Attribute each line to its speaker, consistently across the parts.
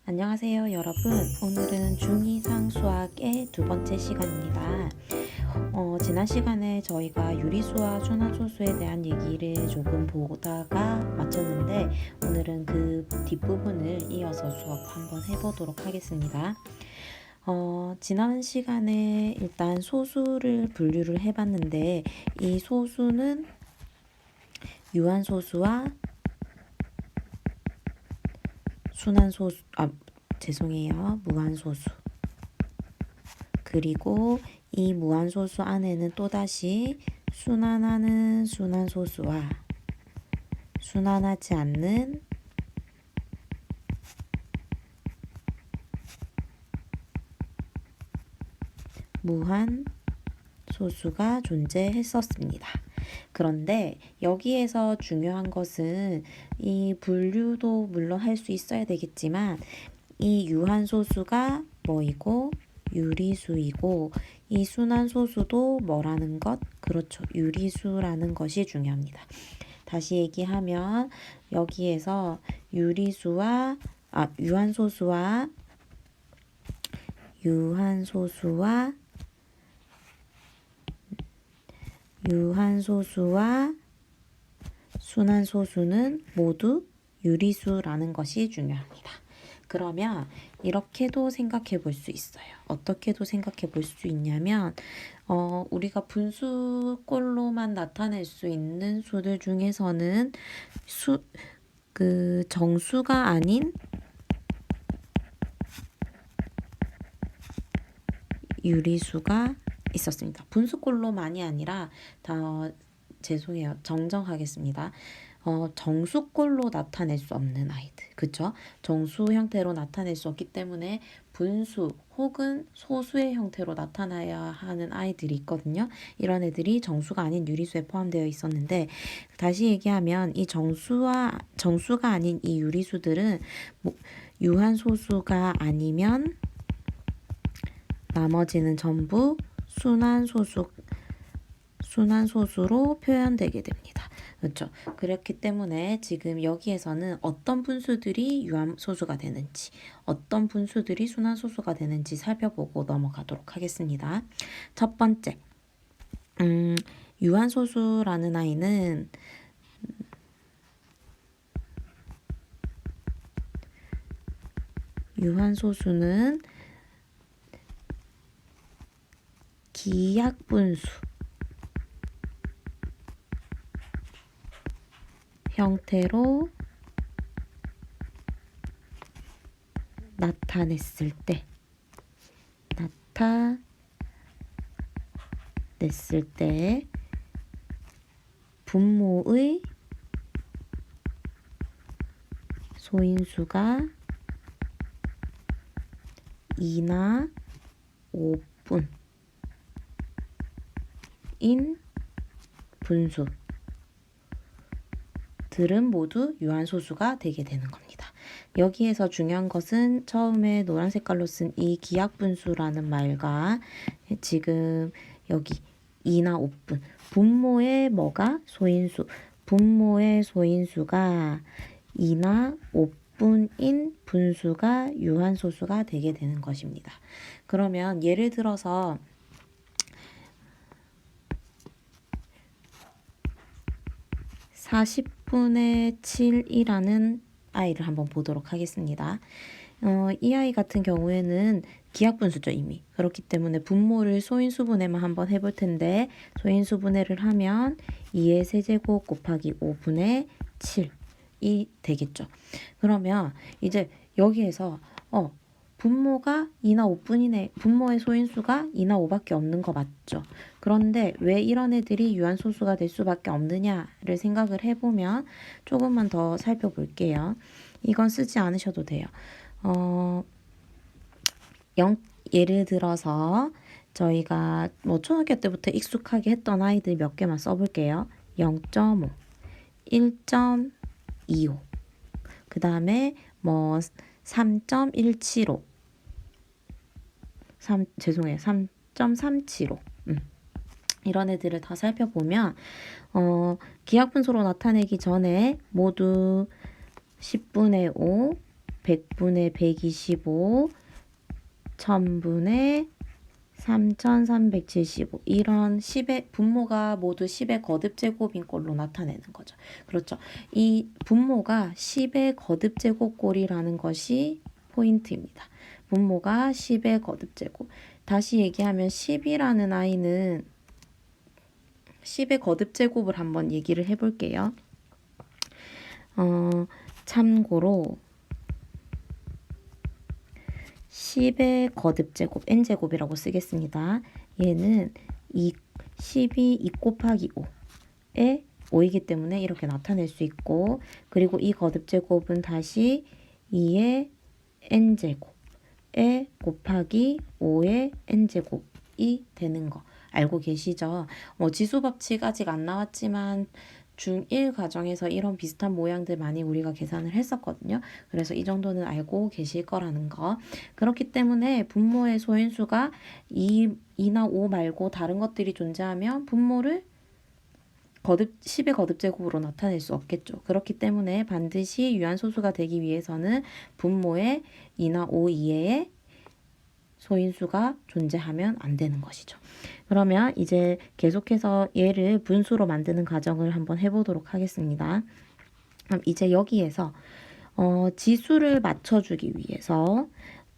Speaker 1: 안녕하세요, 여러분. 오늘은 중2상 수학의 두 번째 시간입니다. 지난 시간에 저희가 유리수와 순환소수에 대한 얘기를 조금 보다가 마쳤는데 오늘은 그 뒷부분을 이어서 수업 한번 해보도록 하겠습니다. 지난 시간에 일단 소수를 분류를 해봤는데 이 소수는 유한소수와 순환소수, 죄송해요. 무한소수. 그리고 이 무한소수 안에는 또다시 순환하는 순환소수와 순환하지 않는 무한소수가 존재했었습니다. 그런데 여기에서 중요한 것은 이 분류도 물론 할 수 있어야 되겠지만 이 유한소수가 뭐이고 유리수이고 이 순환소수도 뭐라는 것? 그렇죠. 유리수라는 것이 중요합니다. 다시 얘기하면 여기에서 유한소수와 순환소수는 모두 유리수라는 것이 중요합니다. 그러면 이렇게도 생각해 볼 수 있어요. 어떻게도 생각해 볼 수 있냐면 우리가 분수꼴로만 나타낼 수 있는 수들 중에서는 정수가 아닌 유리수가 있었습니다. 분수꼴로만이 아니라 죄송해요. 정정하겠습니다. 정수꼴로 나타낼 수 없는 아이들. 그쵸? 정수 형태로 나타낼 수 없기 때문에 분수 혹은 소수의 형태로 나타나야 하는 아이들이 있거든요. 이런 애들이 정수가 아닌 유리수에 포함되어 있었는데 다시 얘기하면 이 정수가 아닌 이 유리수들은 유한소수가 아니면 나머지는 전부 순환소수로 표현되게 됩니다. 그렇죠? 그렇기 때문에 지금 여기에서는 어떤 분수들이 유한소수가 되는지, 어떤 분수들이 순환소수가 되는지 살펴보고 넘어가도록 하겠습니다. 첫 번째, 유한소수라는 아이는 기하분수 형태로 나타냈을 때 분모의 소인수가 2나 5분인 분수들은 모두 유한소수가 되게 되는 겁니다. 여기에서 중요한 것은 처음에 노란 색깔로 쓴 이 기하분수라는 말과 지금 여기 2나 5분 분모의 뭐가 소인수 분모의 소인수가 2나 5분인 분수가 유한소수가 되게 되는 것입니다. 그러면 예를 들어서 40분의 7이라는 아이를 한번 보도록 하겠습니다. 이 아이 같은 경우에는 기하분수죠, 이미. 그렇기 때문에 분모를 소인수분해만 한번 해볼 텐데 소인수분해를 하면 2의 세제곱 곱하기 5분의 7이 되겠죠. 그러면 이제 여기에서 분모가 2나 5분이네. 분모의 소인수가 2나 5밖에 없는 거 맞죠? 그런데 왜 이런 애들이 유한소수가 될 수밖에 없느냐를 생각을 해보면 조금만 더 살펴볼게요. 이건 쓰지 않으셔도 돼요. 예를 들어서 저희가 초등학교 때부터 익숙하게 했던 아이들 몇 개만 써볼게요. 0.5, 1.25, 그 다음에 3.175, 3.375 이런 애들을 다 살펴보면 기하분수로 나타내기 전에 모두 10분의 5, 100분의 125, 1000분의 3375 이런 10의 분모가 모두 10의 거듭제곱인 꼴로 나타내는 거죠. 그렇죠. 이 분모가 10의 거듭제곱꼴이라는 것이 포인트입니다. 분모가 10의 거듭제곱. 다시 얘기하면 10이라는 아이는 10의 거듭제곱을 한번 얘기를 해볼게요. 참고로 10의 거듭제곱 n제곱이라고 쓰겠습니다. 얘는 10이 2 곱하기 5에 5이기 때문에 이렇게 나타낼 수 있고, 그리고 이 거듭제곱은 다시 2의 n제곱에 곱하기 5의 n제곱이 되는 거 알고 계시죠? 지수법칙 아직 안 나왔지만 중1 과정에서 이런 비슷한 모양들 많이 우리가 계산을 했었거든요. 그래서 이 정도는 알고 계실 거라는 거. 그렇기 때문에 분모의 소인수가 2나 5 말고 다른 것들이 존재하면 분모를 10의 거듭제곱으로 나타낼 수 없겠죠. 그렇기 때문에 반드시 유한소수가 되기 위해서는 분모의 2나 5 이외에 소인수가 존재하면 안 되는 것이죠. 그러면 이제 계속해서 얘를 분수로 만드는 과정을 한번 해보도록 하겠습니다. 그럼 이제 여기에서 지수를 맞춰주기 위해서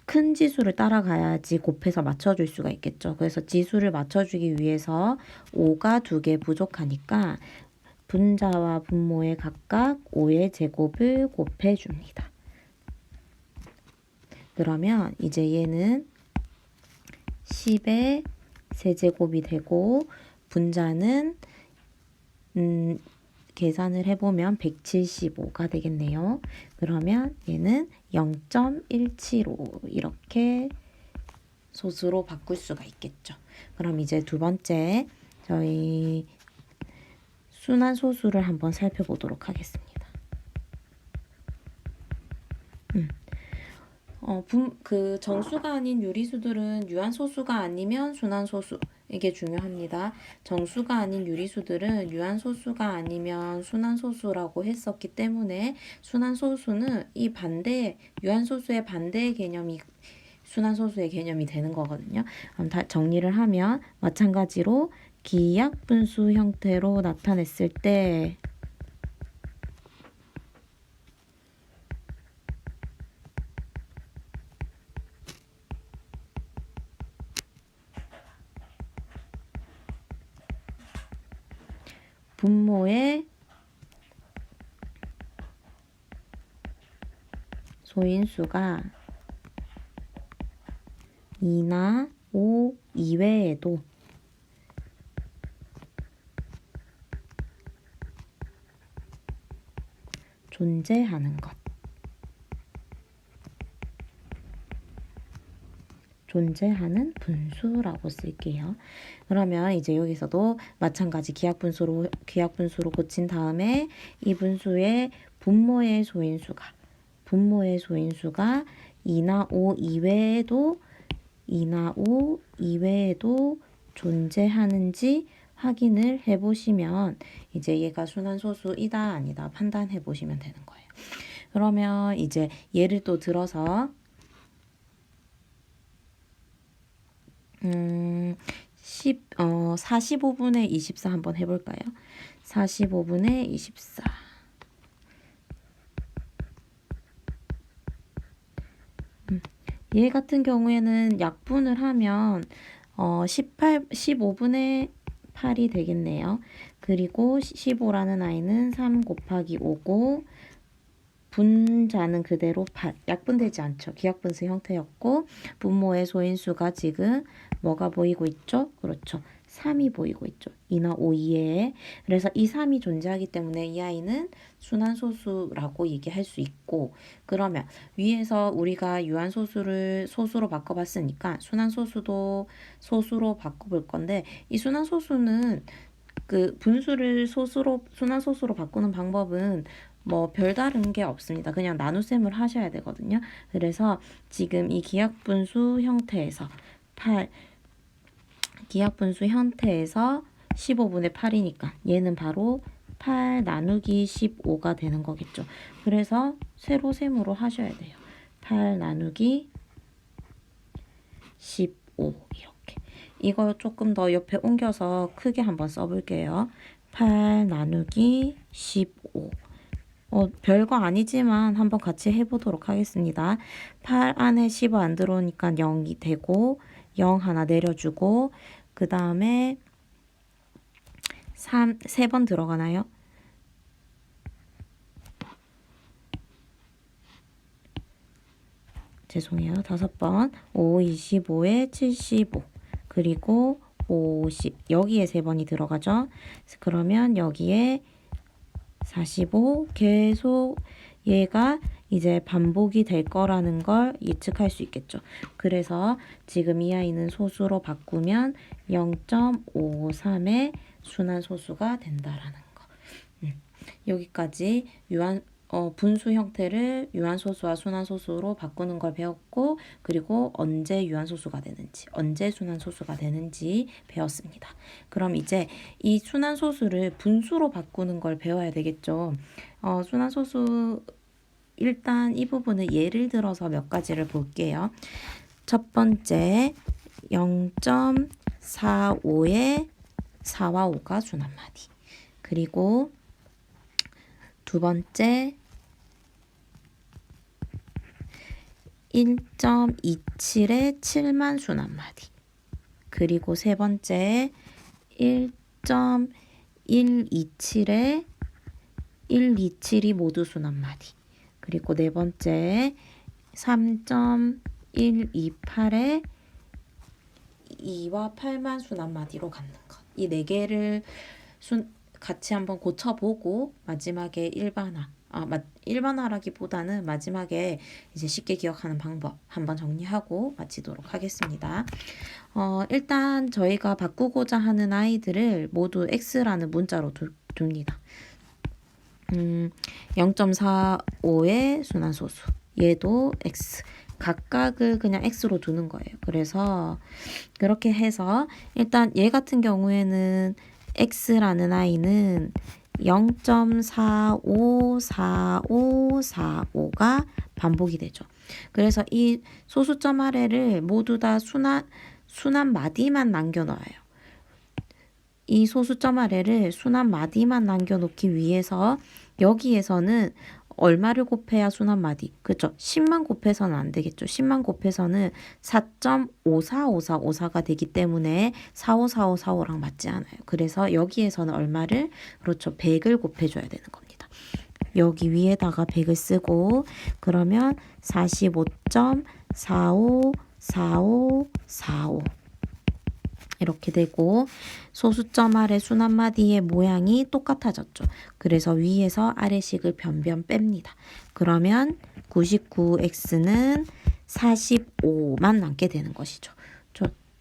Speaker 1: 큰 지수를 따라가야지 곱해서 맞춰줄 수가 있겠죠. 그래서 지수를 맞춰주기 위해서 5가 2개 부족하니까 분자와 분모에 각각 5의 제곱을 곱해줍니다. 그러면 이제 얘는 10의 세제곱이 되고, 분자는 계산을 해보면 175가 되겠네요. 그러면 얘는 0.175 이렇게 소수로 바꿀 수가 있겠죠. 그럼 이제 두 번째 저희 순환소수를 한번 살펴보도록 하겠습니다. 그 정수가 아닌 유리수들은 유한소수가 아니면 순환소수, 이게 중요합니다. 정수가 아닌 유리수들은 유한소수가 아니면 순환소수라고 했었기 때문에 순환소수는 이 반대, 유한소수의 반대의 개념이 순환소수의 개념이 되는 거거든요. 그럼 다 정리를 하면 마찬가지로 기약분수 형태로 나타냈을 때 분모의 소인수가 2나 5 이외에도 존재하는 것. 존재하는 분수라고 쓸게요. 그러면 이제 여기서도 마찬가지 기하분수로 고친 다음에 이 분수의 분모의 소인수가 2나 5 이외에도 존재하는지 확인을 해보시면 이제 얘가 순환소수이다 아니다 판단해 보시면 되는 거예요. 그러면 이제 예를 또 들어서 45분의 24 한번 해볼까요? 45분의 24. 얘 같은 경우에는 약분을 하면 15분의 8이 되겠네요. 그리고 15라는 아이는 3 곱하기 5고 분자는 그대로 8, 약분되지 않죠. 기약분수 형태였고 분모의 소인수가 지금 뭐가 보이고 있죠? 그렇죠. 3이 보이고 있죠. 2나 5 이외에. 그래서 이 3이 존재하기 때문에 이 아이는 순환소수라고 얘기할 수 있고, 그러면 위에서 우리가 유한소수를 소수로 바꿔봤으니까 순환소수도 소수로 바꿔볼 건데, 이 순환소수는 그 분수를 순환소수로 바꾸는 방법은 뭐 별다른 게 없습니다. 그냥 나눗셈을 하셔야 되거든요. 그래서 지금 이 기약분수 형태에서 15분의 8이니까 얘는 바로 8 나누기 15가 되는 거겠죠. 그래서 세로셈으로 하셔야 돼요. 8 나누기 15 이렇게. 이거 조금 더 옆에 옮겨서 크게 한번 써볼게요. 8 나누기 15. 별거 아니지만 한번 같이 해보도록 하겠습니다. 8 안에 15 안 들어오니까 0이 되고 0 하나 내려주고 그 다음에 3번 들어가나요? 죄송해요. 5번. 5, 25에 75. 그리고 50. 여기에 3번이 들어가죠. 그러면 여기에 45. 계속 얘가 이제 반복이 될 거라는 걸 예측할 수 있겠죠. 그래서 지금 이 아이는 소수로 바꾸면 0.53의 순환 소수가 된다라는 거. 여기까지 분수 형태를 유한소수와 순환소수로 바꾸는 걸 배웠고, 그리고 언제 유한소수가 되는지, 언제 순환소수가 되는지 배웠습니다. 그럼 이제 이 순환소수를 분수로 바꾸는 걸 배워야 되겠죠. 순환소수 일단 이 부분을 예를 들어서 몇 가지를 볼게요. 첫 번째 0.45에 4와 5가 순환마디. 그리고 두 번째 1.27에 7만 순환마디. 그리고 세 번째 1.127에 127이 모두 순환마디. 그리고 네 번째 3.128에 2와 8만 순환마디로 갖는 것. 이 네 개를 같이 한번 고쳐보고 마지막에 일반화라기보다는 마지막에 이제 쉽게 기억하는 방법 한번 정리하고 마치도록 하겠습니다. 일단 저희가 바꾸고자 하는 아이들을 모두 x라는 문자로 둡니다. 0.45의 순환소수, 얘도 x, 각각을 그냥 x로 두는 거예요. 그래서 그렇게 해서 일단 얘 같은 경우에는 x라는 아이는 0.454545가 반복이 되죠. 그래서 이 소수점 아래를 모두 다 순환 마디만 남겨놓아요. 이 소수점 아래를 순환 마디만 남겨놓기 위해서 여기에서는 얼마를 곱해야 순환 마디? 그렇죠. 10만 곱해서는 안 되겠죠. 10만 곱해서는 4.545454가 되기 때문에 454545랑 맞지 않아요. 그래서 여기에서는 얼마를? 그렇죠. 100을 곱해줘야 되는 겁니다. 여기 위에다가 100을 쓰고 그러면 45.454545 이렇게 되고 소수점 아래 순환마디의 모양이 똑같아졌죠. 그래서 위에서 아래식을 변변 뺍니다. 그러면 99x는 45만 남게 되는 것이죠.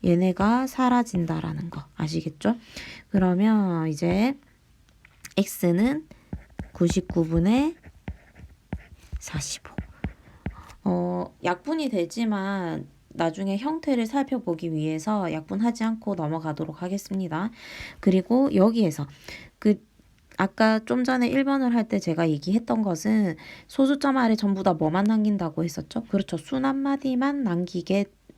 Speaker 1: 얘네가 사라진다라는 거 아시겠죠? 그러면 이제 x는 99분의 45. 약분이 되지만 나중에 형태를 살펴보기 위해서 약분하지 않고 넘어가도록 하겠습니다. 그리고 여기에서 아까 좀 전에 1번을 할 때 제가 얘기했던 것은 소수점 아래 전부 다 뭐만 남긴다고 했었죠? 그렇죠. 순환마디만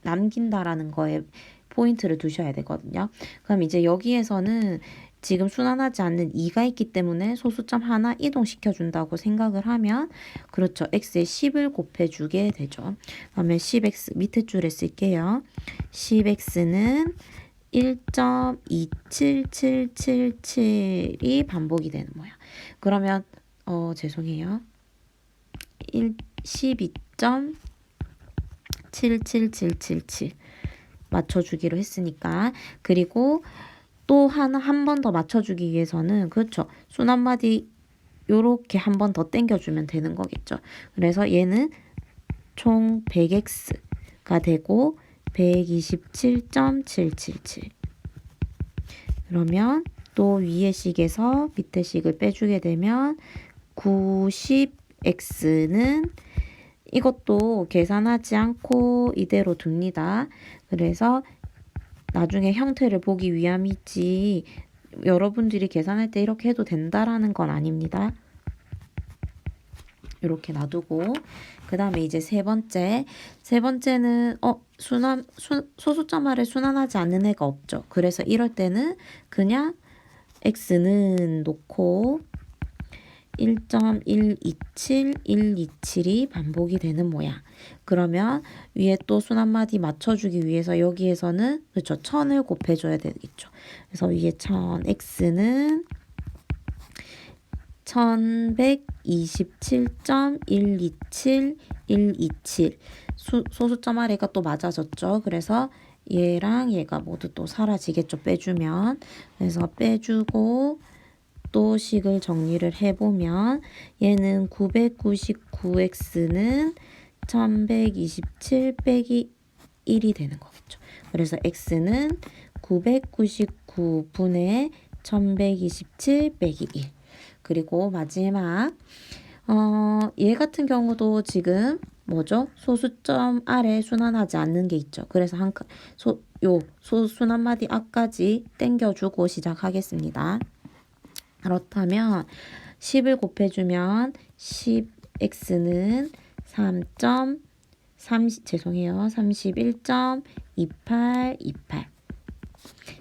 Speaker 1: 남긴다라는 거에 포인트를 두셔야 되거든요. 그럼 이제 여기에서는 지금 순환하지 않는 2가 있기 때문에 소수점 하나 이동시켜준다고 생각을 하면 그렇죠. x에 10을 곱해주게 되죠. 그러면 10x 밑에 줄에 쓸게요. 10x는 1.27777이 반복이 되는 모양. 그러면 죄송해요. 12.777777 맞춰주기로 했으니까. 그리고 또 한 번 더 맞춰주기 위해서는 그렇죠. 순환마디 요렇게 한 번 더 당겨주면 되는 거겠죠. 그래서 얘는 총 100x가 되고 127.777 그러면 또 위에 식에서 밑에 식을 빼주게 되면 90x는 이것도 계산하지 않고 이대로 둡니다. 그래서 나중에 형태를 보기 위함이지 여러분들이 계산할 때 이렇게 해도 된다라는 건 아닙니다. 이렇게 놔두고 그 다음에 이제 세 번째는 소수점 아래 순환하지 않는 애가 없죠. 그래서 이럴 때는 그냥 x는 놓고 1.127, 127이 반복이 되는 모양. 그러면 위에 또 순환마디 맞춰주기 위해서 여기에서는 그렇죠. 1000을 곱해줘야 되겠죠. 그래서 위에 1000, x는 1127.127, 127. 소수점 아래가 또 맞아졌죠. 그래서 얘랑 얘가 모두 또 사라지겠죠. 빼주면. 그래서 빼주고 또 식을 정리를 해보면 얘는 999x는 1127 빼기 1이 되는 거겠죠. 그래서 x는 999분의 1127 빼기 1. 그리고 마지막 얘 같은 경우도 지금 뭐죠? 소수점 아래 순환하지 않는 게 있죠. 그래서 소순환마디 앞까지 땡겨주고 시작하겠습니다. 그렇다면 10을 곱해주면 10x는 31.2828.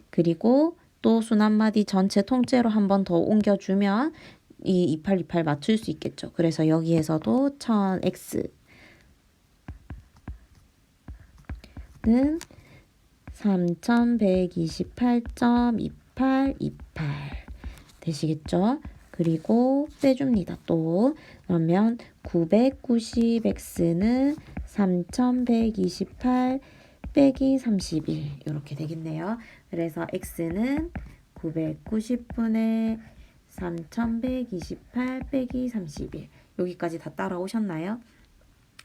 Speaker 1: 그리고 또 순환마디 전체 통째로 한 번 더 옮겨주면 이 2828 맞출 수 있겠죠. 그래서 여기에서도 1000x는 3128.2828 되시겠죠? 그리고 빼줍니다. 또 그러면 990x는 3128 빼기 31 이렇게 되겠네요. 그래서 x는 990분의 3128 빼기 31 여기까지 다 따라오셨나요?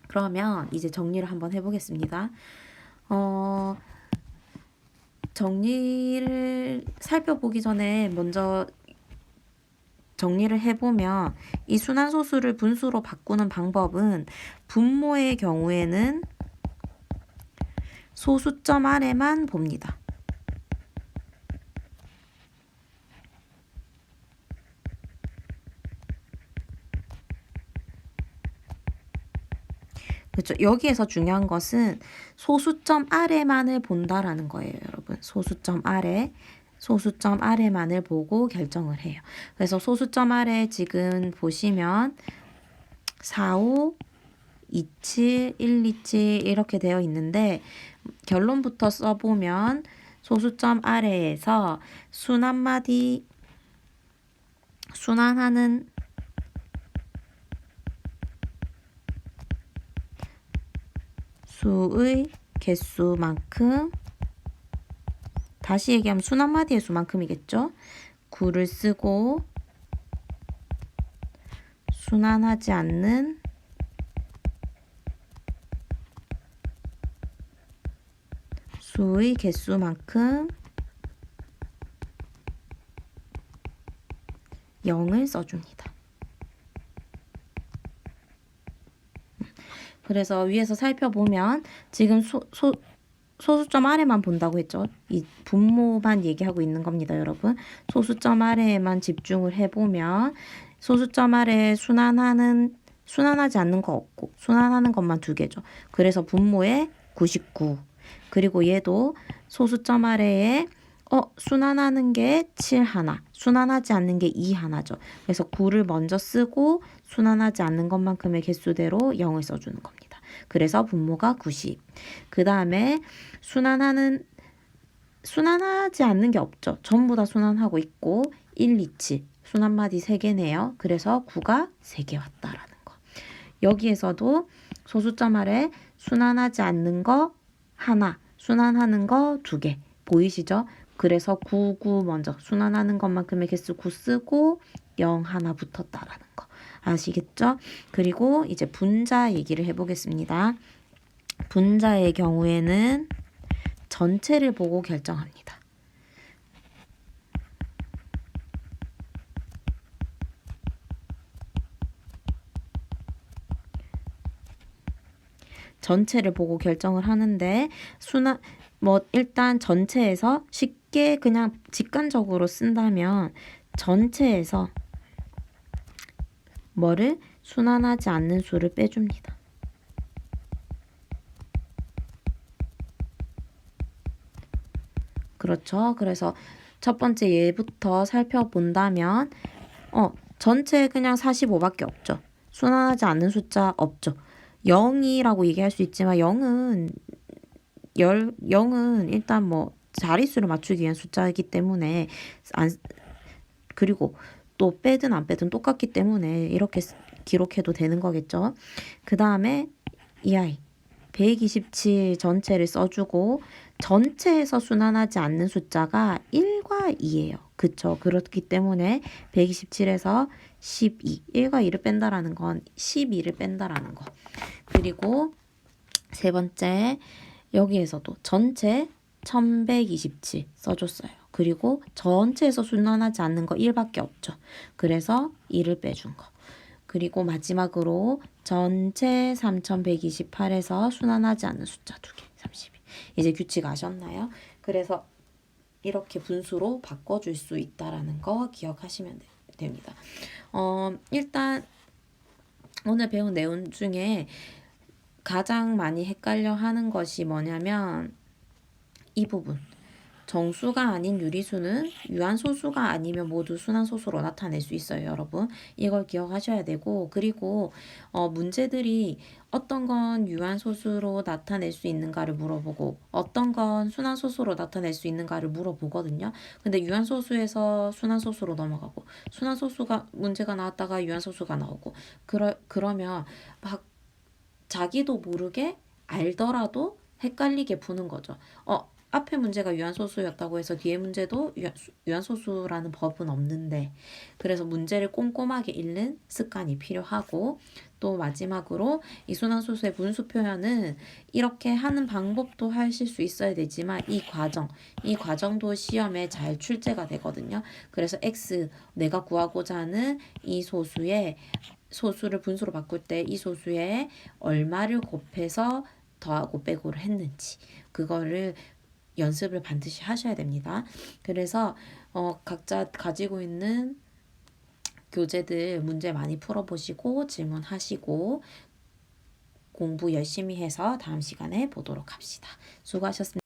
Speaker 1: 그러면 이제 정리를 한번 해보겠습니다. 정리를 살펴보기 전에 먼저 정리를 해보면 이 순환소수를 분수로 바꾸는 방법은 분모의 경우에는 소수점 아래만 봅니다. 그렇죠. 여기에서 중요한 것은 소수점 아래만을 본다라는 거예요, 여러분. 소수점 아래만을 보고 결정을 해요. 그래서 소수점 아래 지금 보시면 45, 27, 127 이렇게 되어 있는데 결론부터 써보면 소수점 아래에서 순환하는 수의 개수만큼 다시 얘기하면 순환마디의 수만큼이겠죠. 9를 쓰고 순환하지 않는 수의 개수만큼 0을 써줍니다. 그래서 위에서 살펴보면 지금 소수점 아래만 본다고 했죠. 이 분모만 얘기하고 있는 겁니다, 여러분. 소수점 아래에만 집중을 해보면 소수점 아래 순환하지 않는 거 없고 순환하는 것만 2개죠. 그래서 분모에 99. 그리고 얘도 소수점 아래에 순환하는 게 7 하나, 순환하지 않는 게 2 하나죠. 그래서 9를 먼저 쓰고 순환하지 않는 것만큼의 개수대로 0을 써주는 겁니다. 그래서 분모가 90. 그 다음에 순환하지 않는 게 없죠. 전부 다 순환하고 있고 1, 2, 7. 순환마디 3개네요. 그래서 9가 3개 왔다라는 거. 여기에서도 소수점 아래 순환하지 않는 거 하나, 순환하는 거 2개. 보이시죠? 그래서 99 먼저 순환하는 것만큼의 개수 9 쓰고 0 하나 붙었다라는 거. 아시겠죠? 그리고 이제 분자 얘기를 해보겠습니다. 분자의 경우에는 전체를 보고 결정합니다. 전체를 보고 결정을 하는데 일단 전체에서 쉽게 그냥 직관적으로 쓴다면 전체에서 뭐를 순환하지 않는 수를 빼줍니다. 그렇죠. 그래서 첫 번째 예부터 살펴본다면 전체 그냥 45밖에 없죠. 순환하지 않는 숫자 없죠. 0이라고 얘기할 수 있지만 0은 일단 뭐 자릿수를 맞추기 위한 숫자이기 때문에 그리고 또 빼든 안 빼든 똑같기 때문에 이렇게 기록해도 되는 거겠죠. 그 다음에 이 아이 127 전체를 써주고 전체에서 순환하지 않는 숫자가 1과 2예요. 그쵸? 그렇기 때문에 127에서 12, 1과 2를 뺀다라는 건 12를 뺀다라는 거. 그리고 세 번째, 여기에서도 전체 1127 써줬어요. 그리고 전체에서 순환하지 않는 거 1밖에 없죠. 그래서 2를 빼준 거. 그리고 마지막으로 전체 3128에서 순환하지 않는 숫자 2개, 32. 이제 규칙 아셨나요? 그래서 이렇게 분수로 바꿔줄 수 있다라는 거 기억하시면 됩니다. 일단 오늘 배운 내용 중에 가장 많이 헷갈려 하는 것이 뭐냐면 이 부분. 정수가 아닌 유리수는 유한소수가 아니면 모두 순환소수로 나타낼 수 있어요, 여러분. 이걸 기억하셔야 되고, 그리고 문제들이 어떤 건 유한소수로 나타낼 수 있는가를 물어보고 어떤 건 순환소수로 나타낼 수 있는가를 물어보거든요. 근데 유한소수에서 순환소수로 넘어가고 순환소수가 문제가 나왔다가 유한소수가 나오고 그러면 막 자기도 모르게 알더라도 헷갈리게 푸는 거죠. 앞에 문제가 유한소수였다고 해서 뒤에 문제도 유한소수라는 법은 없는데, 그래서 문제를 꼼꼼하게 읽는 습관이 필요하고, 또 마지막으로 이 순환소수의 분수 표현은 이렇게 하는 방법도 하실 수 있어야 되지만 이 과정도 시험에 잘 출제가 되거든요. 그래서 x, 내가 구하고자 하는 이 소수를 분수로 바꿀 때 이 소수에 얼마를 곱해서 더하고 빼고를 했는지 그거를 연습을 반드시 하셔야 됩니다. 그래서 각자 가지고 있는 교재들 문제 많이 풀어보시고 질문하시고 공부 열심히 해서 다음 시간에 보도록 합시다. 수고하셨습니다.